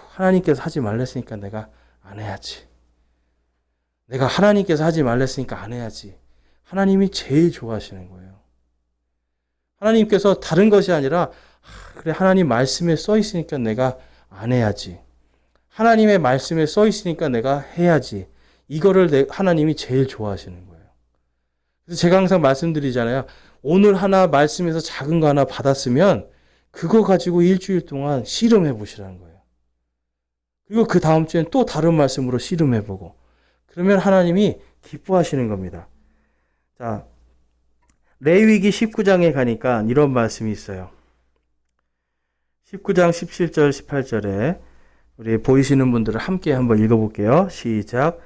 하나님께서 하지 말랬으니까 내가 안 해야지. 내가 하나님께서 하지 말랬으니까 안 해야지. 하나님이 제일 좋아하시는 거예요. 하나님께서 다른 것이 아니라, 그래, 하나님 말씀에 써 있으니까 내가 안 해야지. 하나님의 말씀에 써 있으니까 내가 해야지. 이거를 하나님이 제일 좋아하시는 거예요. 그래서 제가 항상 말씀드리잖아요. 오늘 하나 말씀에서 작은 거 하나 받았으면 그거 가지고 일주일 동안 씨름해 보시라는 거예요. 그리고 그 다음 주엔 또 다른 말씀으로 씨름해 보고. 그러면 하나님이 기뻐하시는 겁니다. 자, 레위기 19장에 가니까 이런 말씀이 있어요. 19장 17절 18절에 우리 보이시는 분들을 함께 한번 읽어볼게요. 시작.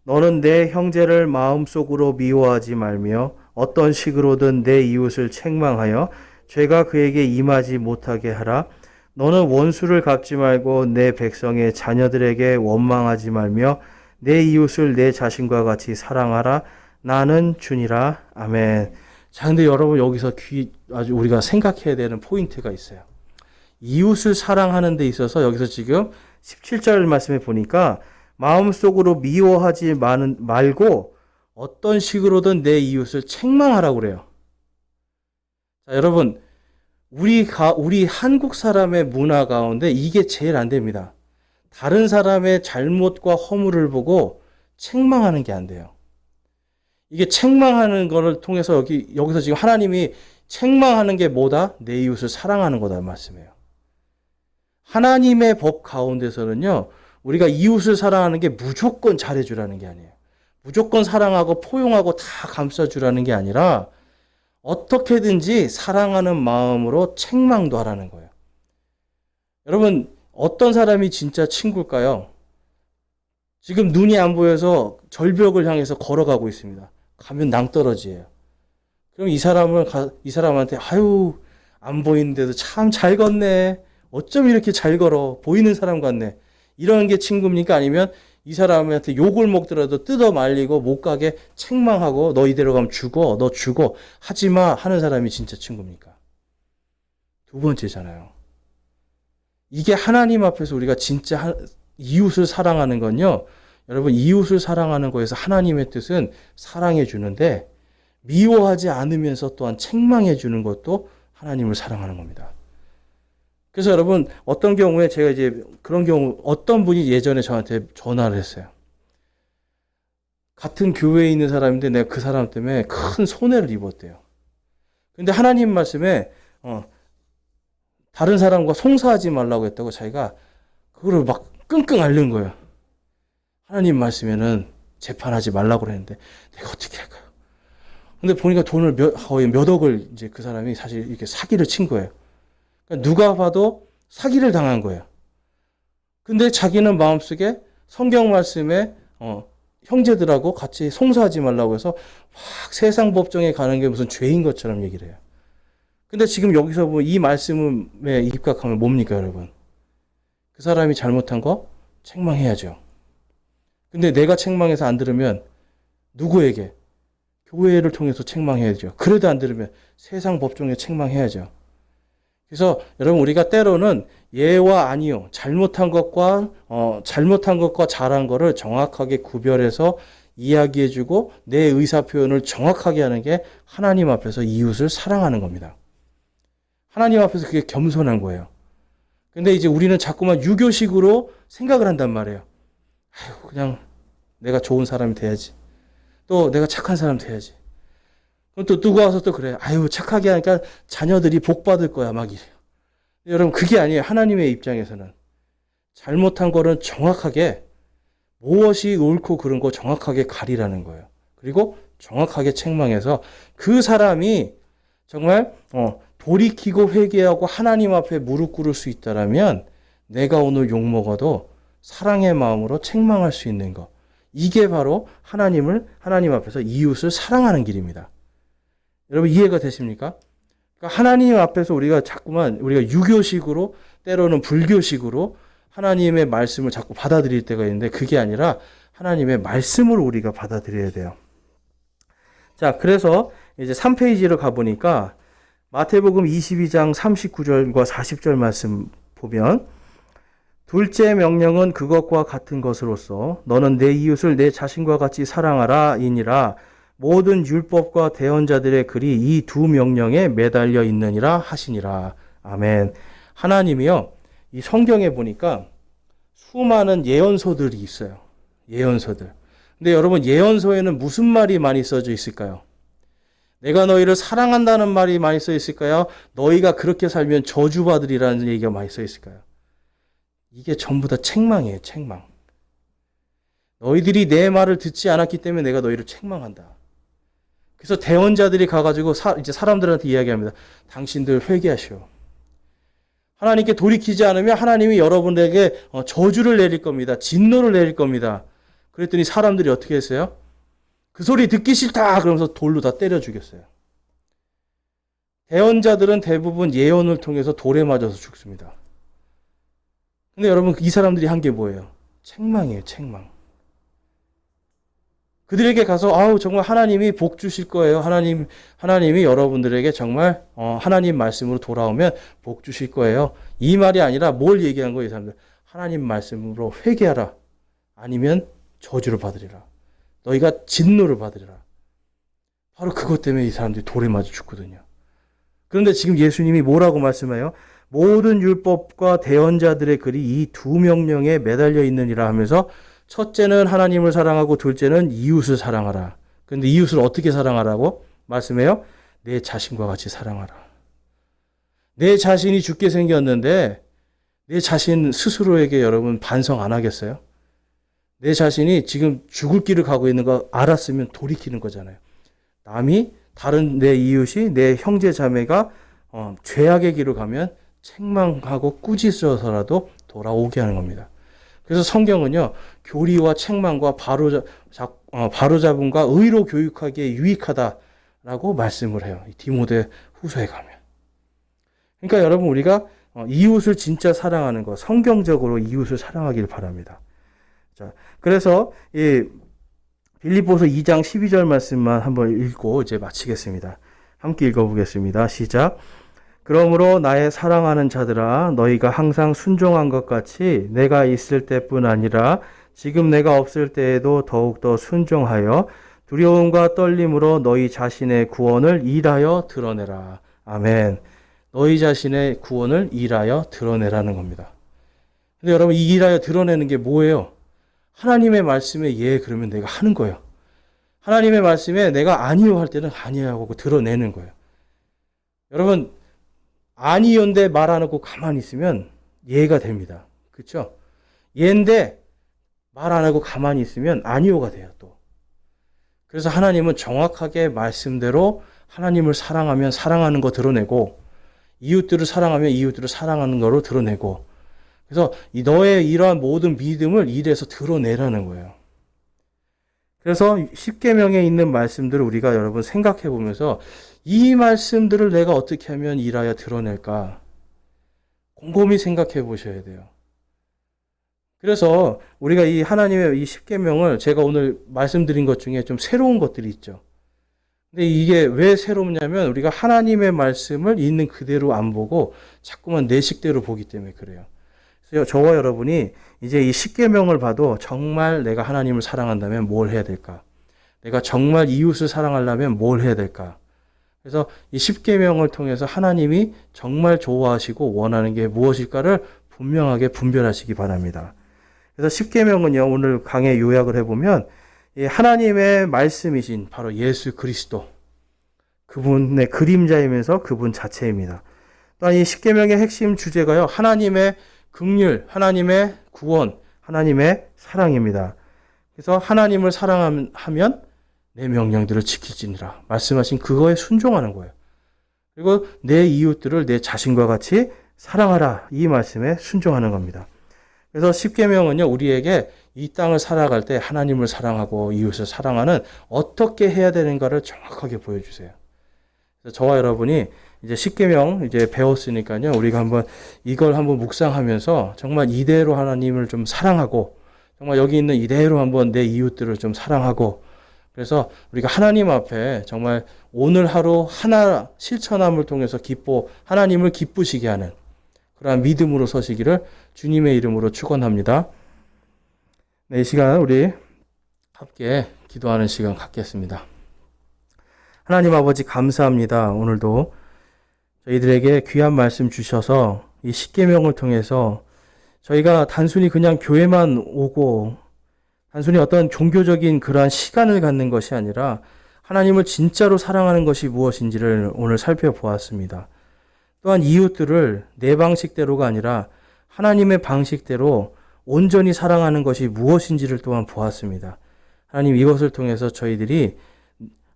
너는 내 형제를 마음속으로 미워하지 말며 어떤 식으로든 내 이웃을 책망하여 죄가 그에게 임하지 못하게 하라. 너는 원수를 갚지 말고 내 백성의 자녀들에게 원망하지 말며 내 이웃을 내 자신과 같이 사랑하라. 나는 주니라. 아멘. 자, 근데 여러분 여기서 아주 우리가 생각해야 되는 포인트가 있어요. 이웃을 사랑하는 데 있어서 여기서 지금 17절 말씀에 보니까 마음속으로 미워하지 말고 어떤 식으로든 내 이웃을 책망하라고 그래요. 자, 여러분, 우리 한국 사람의 문화 가운데 이게 제일 안 됩니다. 다른 사람의 잘못과 허물을 보고 책망하는 게 안 돼요. 이게 책망하는 거를 통해서 여기서 지금 하나님이 책망하는 게 뭐다? 내 이웃을 사랑하는 거다 말씀이에요. 하나님의 법 가운데서는요, 우리가 이웃을 사랑하는 게 무조건 잘해주라는 게 아니에요. 무조건 사랑하고 포용하고 다 감싸주라는 게 아니라 어떻게든지 사랑하는 마음으로 책망도 하라는 거예요. 여러분, 어떤 사람이 진짜 친구일까요? 지금 눈이 안 보여서 절벽을 향해서 걸어가고 있습니다. 가면 낭떠러지예요. 그럼 이 사람한테 안 보이는데도 참 잘 걷네. 어쩜 이렇게 잘 걸어? 보이는 사람 같네. 이런 게 친구입니까? 아니면 이 사람한테 욕을 먹더라도 뜯어 말리고 못 가게 책망하고 너 이대로 가면 죽어, 너 죽어, 하지 마 하는 사람이 진짜 친구입니까? 두 번째잖아요. 이게 하나님 앞에서 우리가 진짜 이웃을 사랑하는 건요. 여러분, 이웃을 사랑하는 거에서 하나님의 뜻은 사랑해 주는데 미워하지 않으면서 또한 책망해 주는 것도 하나님을 사랑하는 겁니다. 그래서 여러분, 어떤 경우에 제가 이제 그런 경우, 어떤 분이 예전에 저한테 전화를 했어요. 같은 교회에 있는 사람인데 내가 그 사람 때문에 큰 손해를 입었대요. 근데 하나님 말씀에 다른 사람과 송사하지 말라고 했다고 자기가 그거를 막 끙끙 앓는 거예요. 하나님 말씀에는 재판하지 말라고 그랬는데 내가 어떻게 할까요? 근데 보니까 돈을 거의 몇 억을 이제 그 사람이 사실 이렇게 사기를 친 거예요. 그러니까 누가 봐도 사기를 당한 거예요. 근데 자기는 마음속에 성경 말씀에 형제들하고 같이 송사하지 말라고 해서 막 세상 법정에 가는 게 무슨 죄인 것처럼 얘기를 해요. 근데 지금 여기서 보면 이 말씀에 입각하면 뭡니까, 여러분? 그 사람이 잘못한 거 책망해야죠. 근데 내가 책망해서 안 들으면 누구에게? 교회를 통해서 책망해야죠. 그래도 안 들으면 세상 법정에 책망해야죠. 그래서 여러분, 우리가 때로는 예와 아니요, 잘못한 것과 잘한 거를 정확하게 구별해서 이야기해주고 내 의사 표현을 정확하게 하는 게 하나님 앞에서 이웃을 사랑하는 겁니다. 하나님 앞에서 그게 겸손한 거예요. 근데 이제 우리는 자꾸만 유교식으로 생각을 한단 말이에요. 아유, 그냥 내가 좋은 사람이 돼야지. 또 내가 착한 사람 돼야지. 그럼 또 누가 와서 또 그래. 아유, 착하게 하니까 자녀들이 복 받을 거야. 막 이래요. 여러분, 그게 아니에요. 하나님의 입장에서는. 잘못한 거는 정확하게 무엇이 옳고 그른 거 정확하게 가리라는 거예요. 그리고 정확하게 책망해서 그 사람이 정말 돌이키고 회개하고 하나님 앞에 무릎 꿇을 수 있다라면 내가 오늘 욕먹어도 사랑의 마음으로 책망할 수 있는 것. 이게 바로 하나님 앞에서 이웃을 사랑하는 길입니다. 여러분, 이해가 되십니까? 그러니까 하나님 앞에서 우리가 유교식으로 때로는 불교식으로 하나님의 말씀을 자꾸 받아들일 때가 있는데 그게 아니라 하나님의 말씀을 우리가 받아들여야 돼요. 자, 그래서 이제 3페이지로 가보니까 마태복음 22장 39절과 40절 말씀 보면 둘째 명령은 그것과 같은 것으로서 너는 내 이웃을 내 자신과 같이 사랑하라 이니라 모든 율법과 대언자들의 글이 이 두 명령에 매달려 있느니라 하시니라. 아멘. 하나님이요, 이 성경에 보니까 수많은 예언서들이 있어요. 예언서들. 근데 여러분, 예언서에는 무슨 말이 많이 써져 있을까요? 내가 너희를 사랑한다는 말이 많이 써 있을까요? 너희가 그렇게 살면 저주받으리라는 얘기가 많이 써 있을까요? 이게 전부 다 책망이에요, 책망. 너희들이 내 말을 듣지 않았기 때문에 내가 너희를 책망한다. 그래서 대언자들이 가가지고 이제 사람들한테 이야기합니다. 당신들 회개하시오. 하나님께 돌이키지 않으면 하나님이 여러분에게 저주를 내릴 겁니다. 진노를 내릴 겁니다. 그랬더니 사람들이 어떻게 했어요? 그 소리 듣기 싫다 그러면서 돌로 다 때려 죽였어요. 대언자들은 대부분 예언을 통해서 돌에 맞아서 죽습니다. 근데 여러분, 이 사람들이 한 게 뭐예요? 책망이에요, 책망. 그들에게 가서 정말 하나님이 복 주실 거예요. 하나님이 여러분들에게 정말 하나님 말씀으로 돌아오면 복 주실 거예요. 이 말이 아니라 뭘 얘기한 거예요, 이 사람들? 하나님 말씀으로 회개하라. 아니면 저주를 받으리라. 너희가 진노를 받으리라. 바로 그것 때문에 이 사람들이 돌에 맞아 죽거든요. 그런데 지금 예수님이 뭐라고 말씀해요? 모든 율법과 대언자들의 글이 이 두 명령에 매달려 있느니라 하면서 첫째는 하나님을 사랑하고 둘째는 이웃을 사랑하라. 그런데 이웃을 어떻게 사랑하라고 말씀해요? 내 자신과 같이 사랑하라. 내 자신이 죽게 생겼는데 내 자신 스스로에게 여러분 반성 안 하겠어요? 내 자신이 지금 죽을 길을 가고 있는 거 알았으면 돌이키는 거잖아요. 다른 내 이웃이 내 형제 자매가 죄악의 길을 가면 책망하고 꾸짖어서라도 돌아오게 하는 겁니다. 그래서 성경은요, 교리와 책망과 바로잡음과 의로 교육하기에 유익하다라고 말씀을 해요. 디모데 후서에 가면. 그러니까 여러분, 우리가 이웃을 진짜 사랑하는 것, 성경적으로 이웃을 사랑하길 바랍니다. 자, 그래서 이 빌립보서 2장 12절 말씀만 한번 읽고 이제 마치겠습니다. 함께 읽어보겠습니다. 시작. 그러므로 나의 사랑하는 자들아, 너희가 항상 순종한 것 같이 내가 있을 때뿐 아니라 지금 내가 없을 때에도 더욱더 순종하여 두려움과 떨림으로 너희 자신의 구원을 일하여 드러내라. 아멘. 너희 자신의 구원을 일하여 드러내라는 겁니다. 근데 여러분, 이 일하여 드러내는 게 뭐예요? 하나님의 말씀에 예 그러면 내가 하는 거예요. 하나님의 말씀에 내가 아니요 할 때는 아니요 하고 드러내는 거예요. 여러분, 아니요인데 말 안 하고 가만히 있으면 예가 됩니다. 그렇죠? 예인데 말 안 하고 가만히 있으면 아니요가 돼요, 또. 그래서 하나님은 정확하게 말씀대로 하나님을 사랑하면 사랑하는 거 드러내고, 이웃들을 사랑하면 이웃들을 사랑하는 거로 드러내고, 그래서 너의 이러한 모든 믿음을 일에서 드러내라는 거예요. 그래서 십계명에 있는 말씀들을 우리가 여러분 생각해 보면서 이 말씀들을 내가 어떻게 하면 일하여 드러낼까? 곰곰이 생각해 보셔야 돼요. 그래서 우리가 이 하나님의 이 십계명을 제가 오늘 말씀드린 것 중에 좀 새로운 것들이 있죠. 근데 이게 왜 새롭냐면 우리가 하나님의 말씀을 있는 그대로 안 보고 자꾸만 내 식대로 보기 때문에 그래요. 그래서 저와 여러분이 이제 이 십계명을 봐도 정말 내가 하나님을 사랑한다면 뭘 해야 될까? 내가 정말 이웃을 사랑하려면 뭘 해야 될까? 그래서 이 십계명을 통해서 하나님이 정말 좋아하시고 원하는 게 무엇일까를 분명하게 분별하시기 바랍니다. 그래서 십계명은요, 오늘 강의 요약을 해보면 하나님의 말씀이신 바로 예수 그리스도, 그분의 그림자이면서 그분 자체입니다. 또한 이 십계명의 핵심 주제가요, 하나님의 긍휼, 하나님의 구원, 하나님의 사랑입니다. 그래서 하나님을 사랑하면 내 명령들을 지키지니라 말씀하신 그거에 순종하는 거예요. 그리고 내 이웃들을 내 자신과 같이 사랑하라, 이 말씀에 순종하는 겁니다. 그래서 십계명은요, 우리에게 이 땅을 살아갈 때 하나님을 사랑하고 이웃을 사랑하는 어떻게 해야 되는가를 정확하게 보여주세요. 그래서 저와 여러분이 이제 십계명 이제 배웠으니까요, 우리가 이걸 한번 묵상하면서 정말 이대로 하나님을 좀 사랑하고, 정말 여기 있는 이대로 한번 내 이웃들을 좀 사랑하고, 그래서 우리가 하나님 앞에 정말 오늘 하루 하나 실천함을 통해서 하나님을 기쁘시게 하는 그러한 믿음으로 서시기를 주님의 이름으로 축원합니다. 네, 이 시간 우리 함께 기도하는 시간 갖겠습니다. 하나님 아버지 감사합니다. 오늘도 저희들에게 귀한 말씀 주셔서 이 십계명을 통해서 저희가 단순히 그냥 교회만 오고 단순히 어떤 종교적인 그러한 시간을 갖는 것이 아니라 하나님을 진짜로 사랑하는 것이 무엇인지를 오늘 살펴보았습니다. 또한 이웃들을 내 방식대로가 아니라 하나님의 방식대로 온전히 사랑하는 것이 무엇인지를 또한 보았습니다. 하나님, 이것을 통해서 저희들이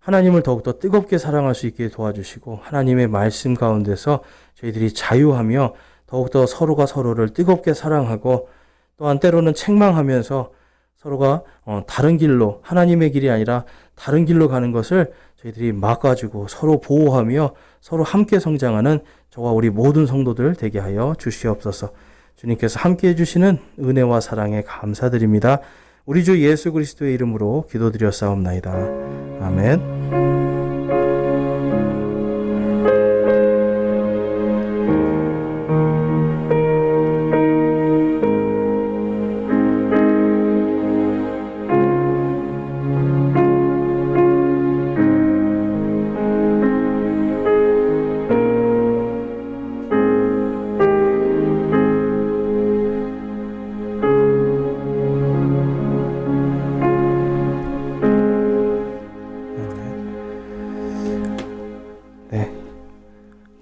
하나님을 더욱더 뜨겁게 사랑할 수 있게 도와주시고 하나님의 말씀 가운데서 저희들이 자유하며 더욱더 서로가 서로를 뜨겁게 사랑하고, 또한 때로는 책망하면서 서로가 다른 길로, 하나님의 길이 아니라 다른 길로 가는 것을 저희들이 막아주고 서로 보호하며 서로 함께 성장하는 저와 우리 모든 성도들 되게 하여 주시옵소서. 주님께서 함께 해주시는 은혜와 사랑에 감사드립니다. 우리 주 예수 그리스도의 이름으로 기도드렸사옵나이다. 아멘.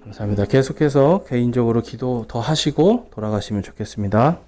감사합니다. 계속해서 개인적으로 기도 더 하시고 돌아가시면 좋겠습니다.